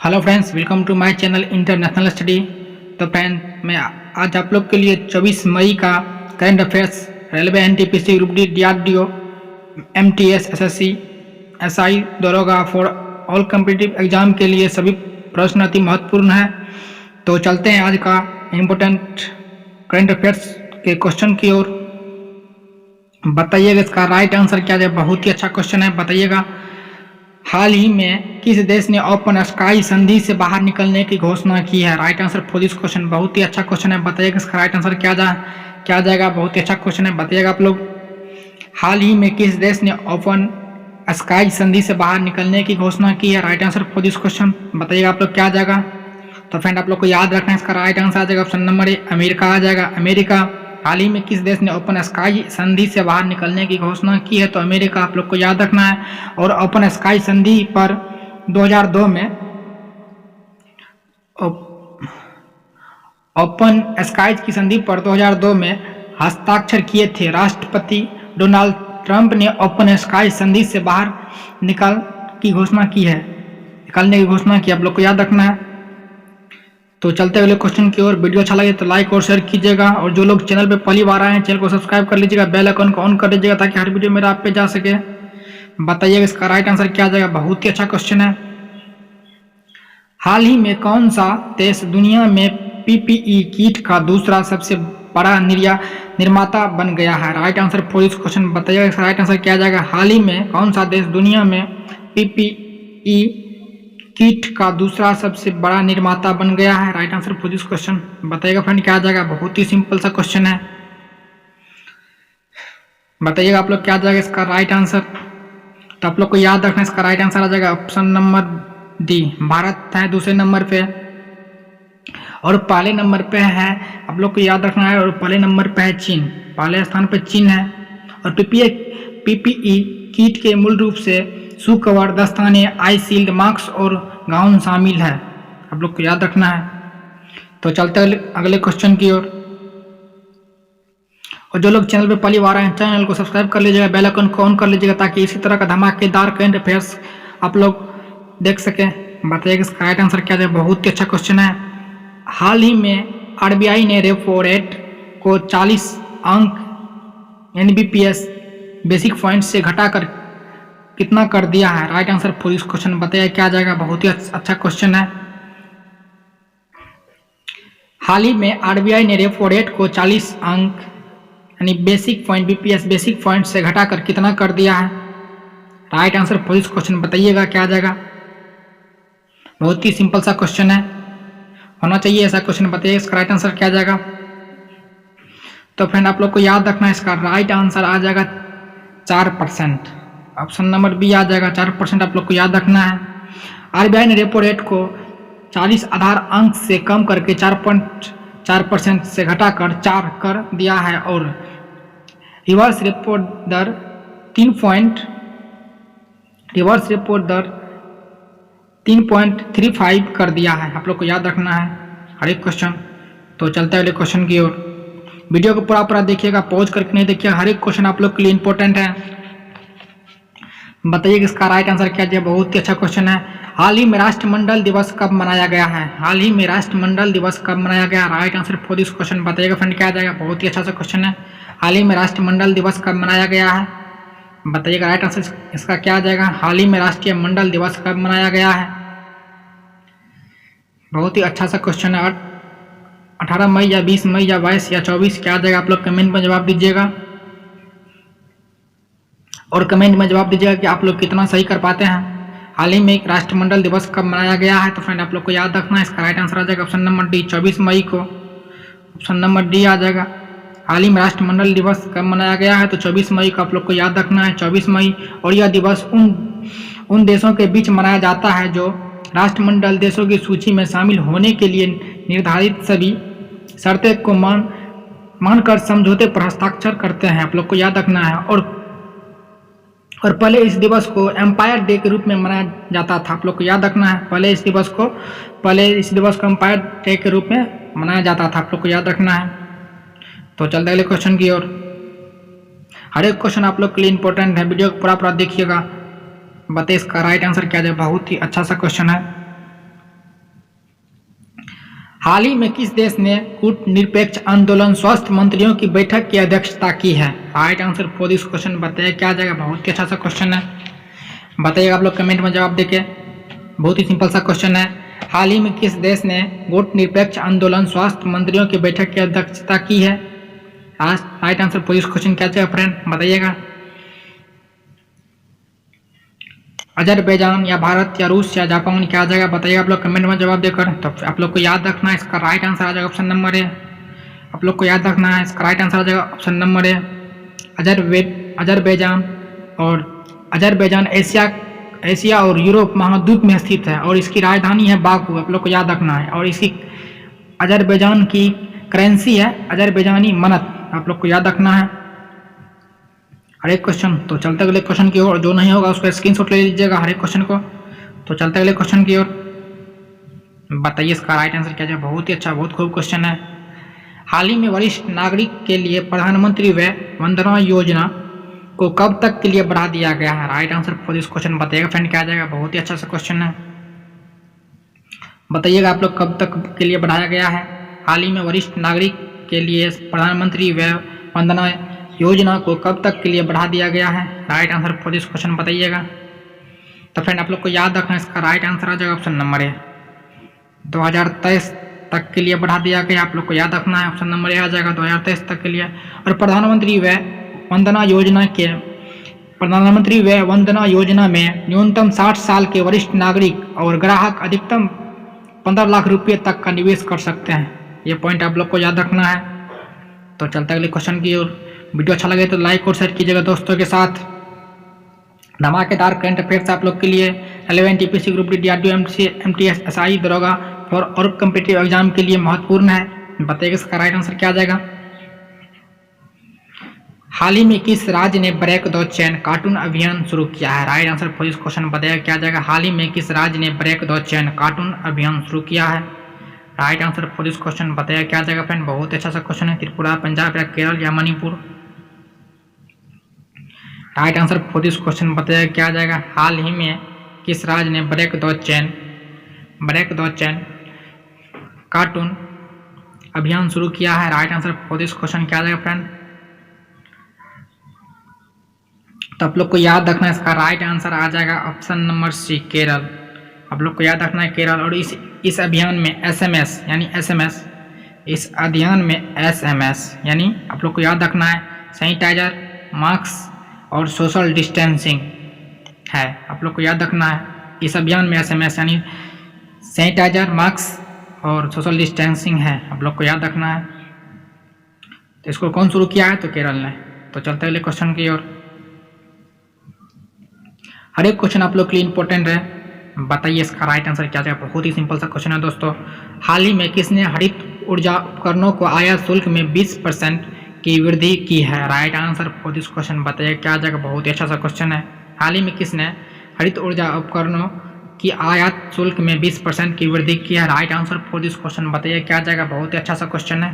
Hello friends, welcome to my channel international study. तो friend, मैं आज आप लोग के लिए 24 मई का current affairs, railway, NTPC, group D, DRDO, MTS, SSC, SI, दरोगा फॉर ऑल कॉम्पिटिटिव एग्जाम के लिए सभी प्रश्न अति महत्वपूर्ण है। तो चलते हैं आज का इम्पोर्टेंट करंट अफेयर्स के क्वेश्चन की ओर। बताइएगा इसका राइट आंसर क्या है। बहुत ही अच्छा क्वेश्चन है, बताइएगा। हाल ही में किस देश ने ओपन स्काई संधि से बाहर निकलने की घोषणा की है? Right answer for this question. बहुत ही अच्छा क्वेश्चन है, बताइएगा इसका राइट आंसर क्या जाएगा। बहुत ही अच्छा क्वेश्चन है, बताइएगा आप लोग। हाल ही में किस देश ने ओपन स्काई संधि से बाहर निकलने की घोषणा की है? Right answer for this question, बताइएगा आप लोग क्या जाएगा। तो फ्रेंड, आप लोग को याद रखना है, इसका राइट आंसर आ जाएगा ऑप्शन नंबर ए, अमेरिका आ जाएगा। अमेरिका। हाल ही में किस देश ने ओपन स्काई संधि से बाहर निकलने की घोषणा की है? तो अमेरिका, आप लोग को याद रखना है। और ओपन स्काई संधि पर 2002 में ओपन स्काई की संधि पर 2002 में हस्ताक्षर किए थे। राष्ट्रपति डोनाल्ड ट्रंप ने ओपन स्काई संधि से बाहर निकलने की घोषणा की है। आप लोग को याद रखना है। तो चलते अगले क्वेश्चन की ओर। वीडियो अच्छा लगे तो लाइक और शेयर कीजिएगा, और जो लोग चैनल पे पहली बार आए हैं चैनल को सब्सक्राइब कर लीजिएगा, बेल आइकन को ऑन कर लीजिएगा ताकि हर वीडियो मेरा आप पे जा सके। बताइएगा इसका राइट आंसर क्या जाएगा। बहुत ही अच्छा क्वेश्चन है। हाल ही में कौन सा देश दुनिया में पीपीई किट का दूसरा सबसे बड़ा निर्माता बन गया है? Right answer for this question, बताइएगा इसका राइट आंसर क्या जाएगा। हाल ही में कौन सा देश दुनिया में पीपीई किट का दूसरा सबसे बड़ा निर्माता बन गया है? Right answer for this question, बताइएगा फ्रेंड क्या आ जाएगा। बहुत ही सिंपल सा क्वेश्चन है, बताइएगा आप लोग क्या जाएगा इसका राइट आंसर। तो आप लोग को याद रखना, इसका राइट आंसर आ जाएगा ऑप्शन नंबर डी, भारत है दूसरे नंबर पे और पहले नंबर पे है, आप लोग को याद रखना है। और पहले नंबर पे है चीन, पहले स्थान पे चीन है। और पीपीई किट के मूल रूप से शू कवर, दस्ताने, आई शील्ड, मास्क और गाउन शामिल है, आप लोग को याद रखना है। तो चलते अगले क्वेश्चन की ओर। और जो लोग चैनल पे पहली बार आए हैं चैनल को सब्सक्राइब कर लीजिएगा, बेल आइकन को ऑन कर लीजिएगा ताकि इसी तरह का धमाकेदार करंट अफेयर्स आप लोग देख सकें। बताइएगा इसका राइट आंसर क्या है। बहुत ही अच्छा क्वेश्चन है। हाल ही में आरबीआई ने रेपो रेट को 40 अंक एनबीपीएस बेसिक पॉइंट से घटाकर कितना कर दिया है? Right answer for this question, बताइए क्या जाएगा। बहुत ही अच्छा क्वेश्चन है। हाल ही में आरबीआई ने रेपो रेट को 40 अंक यानी basic point BPS basic point से घटाकर कितना कर दिया है? Right answer for this question, बताइएगा क्या जाएगा। बहुत ही सिंपल सा क्वेश्चन है, होना चाहिए ऐसा क्वेश्चन। बताइए इसका राइट आंसर क्या जाएगा। तो फ्रेंड, आप लोग को याद रखना है, इसका राइट आंसर आ जाएगा 4%, ऑप्शन नंबर बी आ जाएगा 4%, आप लोग को याद रखना है। आरबीआई ने रेपो रेट को 40 आधार अंक से कम करके 4.4% से घटाकर 4 कर दिया है, और रिवर्स रेपो दर 3.35 कर दिया है, आप लोग को याद रखना है हर एक क्वेश्चन। तो चलते हैं अगले क्वेश्चन की ओर। वीडियो को पूरा देखिएगा, पॉज करके नहीं देखिएगा, हर एक क्वेश्चन आप लोग के लिए इंपॉर्टेंट है। बताइए इसका राइट आंसर क्या है। बहुत ही अच्छा क्वेश्चन है। हाल ही में राष्ट्रमंडल दिवस कब मनाया गया है? हाल ही में राष्ट्रमंडल दिवस कब मनाया गया? Right answer for this question, बताइएगा फ्रेंड क्या जाएगा। बहुत ही अच्छा सा क्वेश्चन है। हाल ही में राष्ट्रमंडल दिवस कब मनाया गया है? बताइएगा राइट आंसर इसका क्या जाएगा। हाल ही में राष्ट्रीय मंडल दिवस कब मनाया गया है? बहुत ही अच्छा सा क्वेश्चन है। 18 मई या 20 मई या 22 या 24 क्या जाएगा, आप लोग कमेंट में जवाब दीजिएगा, और कमेंट में जवाब दीजिएगा कि आप लोग कितना सही कर पाते हैं। हाल ही में राष्ट्रमंडल दिवस कब मनाया गया है? तो फ्रेंड, आप लोग को याद रखना है, इसका राइट आंसर आ जाएगा ऑप्शन नंबर डी, 24 मई को, ऑप्शन नंबर डी आ जाएगा। हाल ही में राष्ट्रमंडल दिवस कब मनाया गया है? तो 24 मई को, आप लोग को याद रखना है 24 मई। और यह दिवस उन देशों के बीच मनाया जाता है जो राष्ट्रमंडल देशों की सूची में शामिल होने के लिए निर्धारित सभी शर्तें को मानकर समझौते पर हस्ताक्षर करते हैं, आप लोग को याद रखना है। और पहले इस दिवस को एम्पायर डे के रूप में मनाया जाता था, आप लोग को याद रखना है। पहले इस दिवस को एम्पायर डे के रूप में मनाया जाता था, आप लोग को याद रखना है। तो चलते अगले क्वेश्चन की ओर। हर एक क्वेश्चन आप लोग के लिए इंपॉर्टेंट है, वीडियो को पूरा देखिएगा। बताइए इसका राइट आंसर क्या है। बहुत ही अच्छा सा क्वेश्चन है। हाल ही में किस देश ने कूटनिरपेक्ष आंदोलन स्वास्थ्य मंत्रियों की बैठक की अध्यक्षता की है? Right answer for this question बताइए क्या आ जाएगा। बहुत ही अच्छा सा क्वेश्चन है, बताइएगा आप लोग कमेंट में जवाब देके। बहुत ही सिंपल सा क्वेश्चन है, हाल ही में किस देश ने कूटनिरपेक्ष आंदोलन स्वास्थ्य मंत्रियों की बैठक की अध्यक्षता की है? Right answer for this question क्या जाएगा फ्रेंड, बताइएगा। अजरबैजान या भारत या रूस या जापान क्या आ जाएगा, बताइएगा आप लोग कमेंट में जवाब देकर। तो आप लोग को याद रखना है, इसका राइट आंसर आ जाएगा ऑप्शन नंबर ए। आप लोग को याद रखना है, इसका राइट आंसर आ जाएगा ऑप्शन नंबर ए, अजरबैजान। और अजरबैजान एशिया और यूरोप महाद्वीप में स्थित है और इसकी राजधानी है बाकू। आप लोग को याद रखना है। और इसकी अजरबैजान की करेंसी है अजरबैजानी मनत, आप लोग को याद रखना है हर एक क्वेश्चन। तो चलते अगले क्वेश्चन की ओर, जो नहीं होगा उसका स्क्रीनशॉट ले लीजिएगा हर एक क्वेश्चन को। तो चलते अगले क्वेश्चन की ओर, बताइए इसका राइट आंसर क्या है। बहुत ही अच्छा, बहुत खूब क्वेश्चन है। हाल ही में वरिष्ठ नागरिक के लिए प्रधानमंत्री वय वंदना योजना को कब तक के लिए बढ़ा दिया गया है? Right answer for this question बताइएगा फ्रेंड क्या आ जाएगा। बहुत ही अच्छा सा क्वेश्चन है, बताइएगा आप लोग कब तक के लिए बढ़ाया गया है। हाल ही में वरिष्ठ नागरिक के लिए प्रधानमंत्री वय वंदना योजना को कब तक के लिए बढ़ा दिया गया है? Right answer for this question बताइएगा। तो फ्रेंड आप लोग को याद रखना है, इसका राइट आंसर आ जाएगा ऑप्शन नंबर ए, 2023 तक के लिए बढ़ा दिया गया। आप लोग को याद रखना है, ऑप्शन नंबर ए आ जाएगा 2023 तक के लिए। और प्रधानमंत्री वय वंदना योजना में न्यूनतम 60 साल के वरिष्ठ नागरिक और ग्राहक अधिकतम 15 लाख रुपये तक का निवेश कर सकते हैं। ये पॉइंट आप लोग को याद रखना है। तो चलते अगले क्वेश्चन की ओर। वीडियो अच्छा लगे तो लाइक और शेयर कीजिएगा दोस्तों के साथ। धमाकेदार करंट अफेयर्स आप लोग के लिए relevant TPC group D, DRDO, MTS, SI, दरोगा और कॉम्पिटिटिव एग्जाम के लिए महत्वपूर्ण है। बताइएगा इसका राइट आंसर क्या आ जाएगा। हाल ही में किस राज्य ने ब्रेक द चेन कार्टून अभियान शुरू किया है? Right answer for this question बताइएगा क्या आ जाएगा। हाल ही में किस राज्य ने ब्रेक द चेन कार्टून अभियान शुरू किया है? Right answer for this question बताइएगा क्या आ जाएगा फ्रेंड। बहुत अच्छा सा क्वेश्चन है, त्रिपुरा, पंजाब या केरल या Manipur. Right answer for this question बताइएगा क्या आ जाएगा। हाल ही में किस राज्य ने ब्रेक द चेन कार्टून अभियान शुरू किया है? Right answer for this question क्या आ जाएगा फ्रेंड। तो आप लोग को याद रखना है, इसका राइट आंसर आ जाएगा ऑप्शन नंबर सी, केरल। आप लोग को याद रखना है केरल। और इस अभियान में एसएमएस यानी आप लोग को याद रखना है सैनिटाइजर, मास्क और सोशल डिस्टेंसिंग है। आप लोग को याद रखना है इस अभियान में एसएमएस यानी सैनिटाइजर, मास्क और सोशल डिस्टेंसिंग है। आप लोग को याद रखना है। तो इसको कौन शुरू किया है? तो केरल ने। तो चलते अगले क्वेश्चन की ओर। हर एक क्वेश्चन आप लोग के लिए इंपॉर्टेंट है, बताइए इसका राइट आंसर क्या जाएगा। बहुत ही सिंपल सा क्वेश्चन है दोस्तों। हाल ही में किसने हरित ऊर्जा उपकरणों को आयात शुल्क में 20% की वृद्धि की है? Right answer for this question बताइए क्या आ जाएगा। बहुत ही अच्छा सा क्वेश्चन है। हाल ही में किसने हरित ऊर्जा उपकरणों की आयात शुल्क में 20% की वृद्धि की है? Right answer for this question बताइए क्या आ जाएगा। बहुत ही अच्छा सा क्वेश्चन है,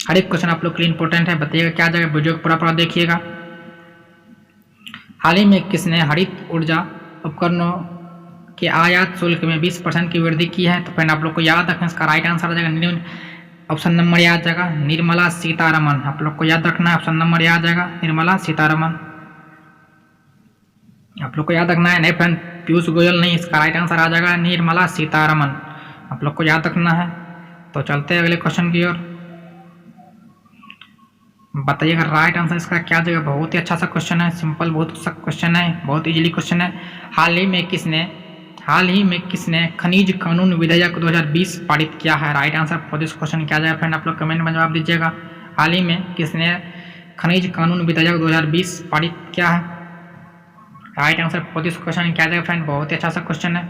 हर एक क्वेश्चन आप लोग के लिए इंपॉर्टेंट है, बताइएगा क्या आ जाएगा। वीडियो को पूरा देखिएगा। हाल ही में किसने हरित ऊर्जा उपकरणों के आयात शुल्क में 20% की वृद्धि की है? तो फ्रेंड आप लोग को याद रखना, इसका राइट आंसर आ जाएगा ऑप्शन नंबर ए आ जाएगा, निर्मला सीतारमन। आप लोग को याद रखना है, ऑप्शन नंबर ए आ जाएगा, निर्मला सीतारमन। आप लोग को याद रखना है, नहीं फ्रेंड पीयूष गोयल नहीं, इसका राइट आंसर आ जाएगा निर्मला सीतारमन। आप लोग को याद रखना है। तो चलते हैं अगले क्वेश्चन की ओर, बताइएगा राइट आंसर इसका क्या आ जाएगा। बहुत ही अच्छा सा क्वेश्चन है, सिंपल बहुत सा क्वेश्चन है, बहुत इजीली क्वेश्चन है। हाल ही में किसने खनिज कानून विधेयक 2020 पारित किया है? Right answer for this question क्या जाएगा फ्रेंड, आप लोग कमेंट में जवाब दीजिएगा। हाल ही में किसने खनिज कानून विधेयक 2020 पारित किया है? Right answer for this question क्या जाएगा फ्रेंड। बहुत ही अच्छा सा क्वेश्चन है।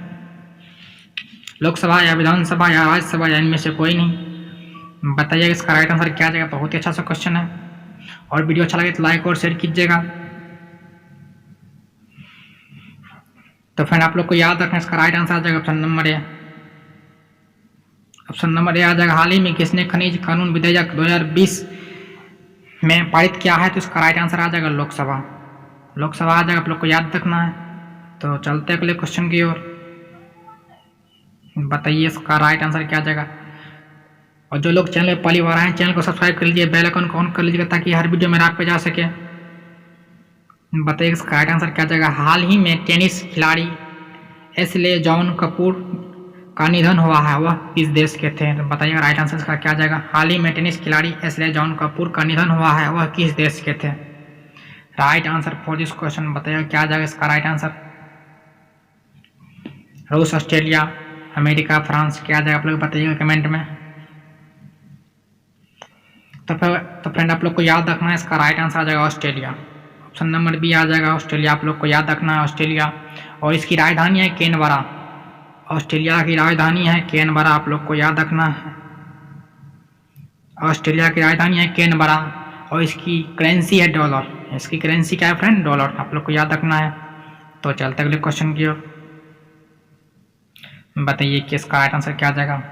लोकसभा या विधानसभा या राज्यसभा या इनमें से कोई नहीं, बताइएगा इसका राइट आंसर क्या जाएगा। बहुत ही अच्छा सा क्वेश्चन है। और वीडियो अच्छा लगे तो लाइक और शेयर कीजिएगा। तो फ्रेंड आप लोग को याद रखना, इसका राइट आंसर आ जाएगा option number A. Option number A आ जाएगा। हाल ही में किसने खनिज कानून विधेयक 2020 में पारित किया है? तो इसका राइट आंसर आ जाएगा लोकसभा आ जाएगा, आप लोग को याद रखना है। तो चलते अगले क्वेश्चन की ओर, बताइए इसका राइट आंसर क्या आ जाएगा। और जो लोग चैनल पर पहली बार आए हैं चैनल को सब्सक्राइब कर लीजिए, बेल आइकन को ऑन कर लीजिएगा ताकि हर वीडियो मेरा आप पे जा सके। बताइए इसका राइट आंसर क्या आ जाएगा। हाल ही में टेनिस खिलाड़ी एशले जॉन कपूर का निधन हुआ है, वह किस देश के थे। तो बताइएगा राइट आंसर इसका क्या आ जाएगा। हाल ही में टेनिस खिलाड़ी एशले जॉन कपूर का निधन हुआ है, वह किस देश के थे। Right answer for this question बताइएगा क्या आ जाएगा इसका राइट आंसर। रूस, ऑस्ट्रेलिया, अमेरिका, फ्रांस, क्या आ जाएगा आप लोग बताइएगा कमेंट में। तो फ्रेंड आप लोग को याद रखना है इसका राइट आंसर आ जाएगा ऑस्ट्रेलिया। ऑप्शन नंबर बी आ जाएगा ऑस्ट्रेलिया, आप लोग को याद रखना है ऑस्ट्रेलिया। और इसकी राजधानी है कैनबरा। ऑस्ट्रेलिया की राजधानी है कैनबरा, आप लोग को याद रखना है। ऑस्ट्रेलिया की राजधानी है कैनबरा और इसकी करेंसी है डॉलर। इसकी करेंसी क्या है फ्रेंड, डॉलर, आप लोग को याद रखना है। तो चलते अगले क्वेश्चन की ओर। बताइए कि इसका राइट आंसर क्या आ जाएगा।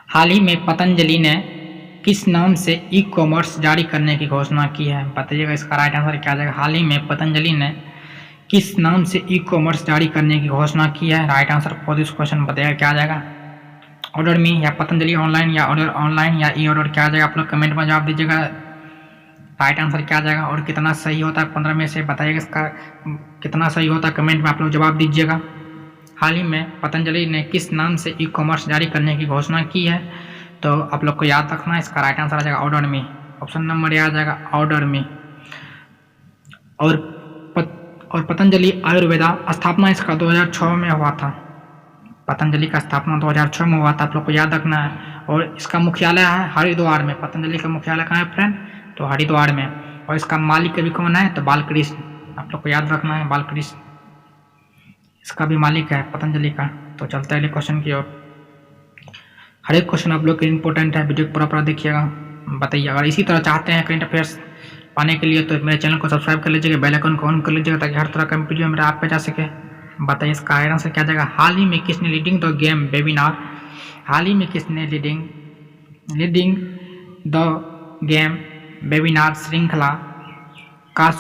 हाल ही में पतंजलि ने किस नाम से ई कॉमर्स जारी करने की घोषणा की है। बताइएगा इसका राइट आंसर क्या आ जाएगा। हाल ही में पतंजलि ने किस नाम से ई कॉमर्स जारी करने की घोषणा की है। Right answer for this question बताइएगा क्या आ जाएगा। ऑर्डर मी या पतंजलि ऑनलाइन या ऑर्डर ऑनलाइन या ई ऑर्डर, क्या आ जाएगा आप लोग कमेंट में जवाब दीजिएगा। राइट आंसर क्या आ जाएगा और कितना सही होता है 15 में से बताइएगा इसका कितना सही होता है कमेंट में आप लोग जवाब दीजिएगा। हाल ही में पतंजलि ने किस नाम से ई कॉमर्स जारी करने की घोषणा की है, तो आप लोग को याद रखना है इसका राइट आंसर आ जाएगा order me. Option number A आ जाएगा ऑर्डर मी। और पतंजलि आयुर्वेदा स्थापना इसका 2006 में हुआ था। पतंजलि का स्थापना 2006 में हुआ था, आप लोग को याद रखना है। और इसका मुख्यालय है हरिद्वार में। पतंजलि का मुख्यालय कहाँ है फ्रेंड, तो हरिद्वार में। और इसका मालिक भी कौन है, तो बालकृष्ण, आप लोग को याद रखना है बालकृष्ण इसका भी मालिक है पतंजलि का। तो चलते हैं अगले क्वेश्चन की ओर। हर एक क्वेश्चन आप लोग के इंपॉर्टेंट है, वीडियो को पूरा देखिएगा। बताइए अगर इसी तरह चाहते हैं करेंट अफेयर्स पाने के लिए तो मेरे चैनल को सब्सक्राइब कर लीजिएगा, बेल आइकन को ऑन कर लीजिएगा ताकि हर तरह का वीडियो मेरा आप पे जा सके। बताइए इसका राइट आंसर क्या जाएगा। हाल ही में किसने लीडिंग द गेम वेबिनार, हाल ही में किसने लीडिंग द गेम वेबिनार श्रृंखला का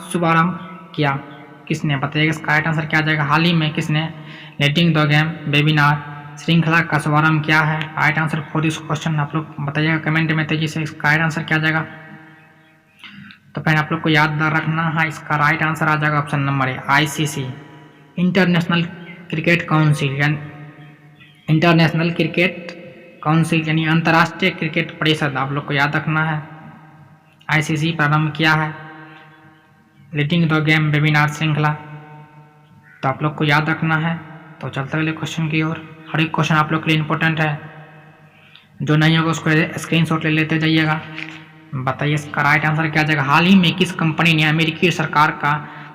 शुभारंभ किया, किसने। बताइएगा इसका राइट आंसर क्या जाएगा। हाल ही में किसने लीडिंग द गेम वेबिनार श्रृंखला का शुभारंभ किया है। Right answer for this question आप लोग बताइएगा कमेंट में तेजी से। इसका राइट आंसर क्या जाएगा। तो फ्रेंड आप लोग को याद रखना है इसका राइट आंसर आ जाएगा ऑप्शन नंबर ए आईसीसी, इंटरनेशनल क्रिकेट काउंसिल यानी अंतर्राष्ट्रीय क्रिकेट परिषद, आप लोग को याद रखना है। आईसीसी प्रारंभ किया है लीडिंग द गेम वेबिनार श्रृंखला, तो आप लोग को याद रखना है। तो चलते अगले क्वेश्चन की ओर। हर एक क्वेश्चन आप लोग के लिए इंपॉर्टेंट है, जो नहीं होगा उसको स्क्रीनशॉट ले लेते जाइएगा। बताइए इसका राइट आंसर क्या जाएगा। हाल ही में किस कंपनी ने अमेरिकी सरकार का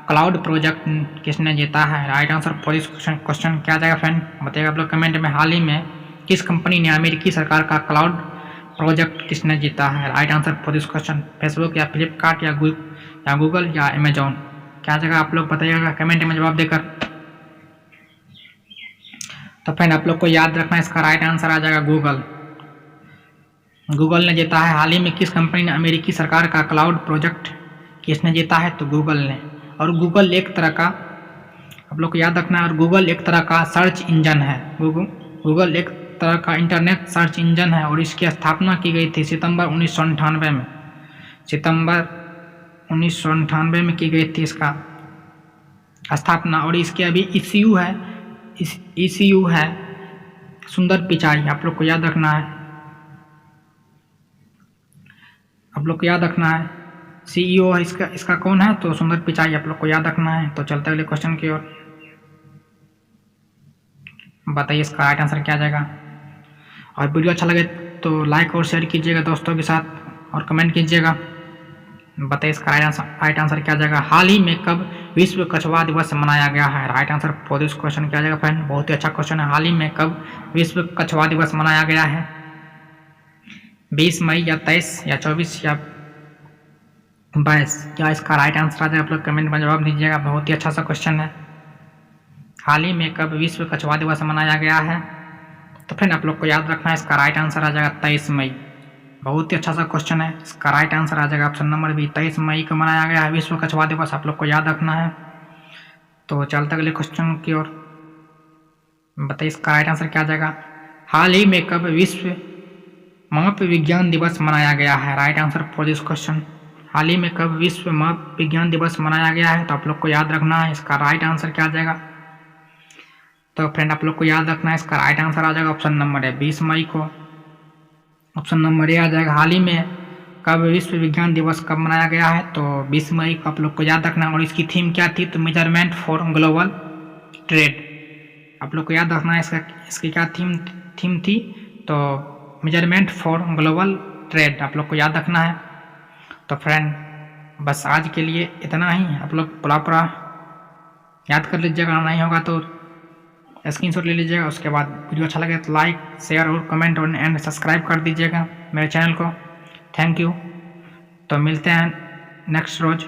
क्लाउड प्रोजेक्ट किसने जीता है। Right answer for this question क्या जाएगा फ्रेंड, बताइएगा आप लोग कमेंट में। हाल ही में किस कंपनी ने अमेरिकी सरकार का क्लाउड प्रोजेक्ट किसने जीता है। Right answer for this question Facebook या फ्लिपकार्ट या गूगल या अमेजोन, क्या जगह आप लोग बताइएगा कमेंट में जवाब देकर। तो फ्रेंड आप लोग को याद रखना है इसका राइट आंसर आ जाएगा गूगल। गूगल ने जीता है। हाल ही में किस कंपनी ने अमेरिकी सरकार का क्लाउड प्रोजेक्ट किसने जीता है, तो गूगल ने। और गूगल एक तरह का आप लोग को याद रखना है, और गूगल एक तरह का सर्च इंजन है। गूगल एक तरह का इंटरनेट सर्च इंजन है और इसकी स्थापना की गई थी सितंबर 1998 में। सितंबर 1998 में की गई थी इसका स्थापना। और इसके अभी ईसीयू है सुंदर पिचाई, आप लोग को याद रखना है। आप लोग को याद रखना है सीईओ है इसका कौन है, तो सुंदर पिचाई, आप लोग को याद रखना है। तो चलते अगले क्वेश्चन की ओर। बताइए इसका राइट आंसर क्या जाएगा। और वीडियो अच्छा लगे तो लाइक और शेयर कीजिएगा दोस्तों के साथ और कमेंट कीजिएगा। बताइए इसका राइट आंसर क्या जाएगा। हाल ही में कब विश्व कछुआ दिवस मनाया गया है। Right answer for this question क्या जाएगा फ्रेंड, बहुत ही अच्छा क्वेश्चन है। हाल ही में कब विश्व कछुआ दिवस मनाया गया है। 20 मई या 23 या 24 या 22, क्या इसका राइट आंसर आ जाएगा। आप लोग कमेंट में जवाब दीजिएगा, बहुत ही अच्छा सा क्वेश्चन है। हाल ही में कब विश्व कछुआ दिवस मनाया गया है, तो फ्रेंड आप लोग को याद रखना है इसका राइट आंसर आ जाएगा 23 मई। बहुत ही अच्छा सा क्वेश्चन है। इसका राइट आंसर आ जाएगा ऑप्शन नंबर बी, 23 मई को मनाया गया है विश्व कछुआ दिवस, आप लोग को याद रखना है। तो चलते अगले क्वेश्चन की ओर। बताइए इसका राइट आंसर क्या आ जाएगा। हाल ही में कब विश्व माप विज्ञान दिवस मनाया गया है। Right answer for this question. हाल ही में कब विश्व माप विज्ञान दिवस मनाया गया है, तो आप लोग को याद रखना है इसका राइट आंसर क्या आ जाएगा। तो फ्रेंड आप लोग को याद रखना है इसका राइट आंसर आ जाएगा ऑप्शन नंबर है 20 मई को। ऑप्शन नंबर ए आ जाएगा। हाल ही में कब विश्व विज्ञान दिवस कब मनाया गया है, तो 20 मई को आप लोग को याद रखना है। और इसकी थीम क्या थी, तो मेजरमेंट फॉर ग्लोबल ट्रेड। आप लोग को याद रखना है इसकी क्या थीम थी, तो मेजरमेंट फॉर ग्लोबल ट्रेड आप लोग को याद रखना है। तो फ्रेंड बस आज के लिए इतना ही। आप लोग पूरा याद कर लीजिएगा, नहीं होगा तो स्क्रीनशॉट ले लीजिएगा। उसके बाद वीडियो अच्छा लगे तो लाइक शेयर और कमेंट और एंड सब्सक्राइब कर दीजिएगा मेरे चैनल को। Thank you. तो मिलते हैं नेक्स्ट रोज़।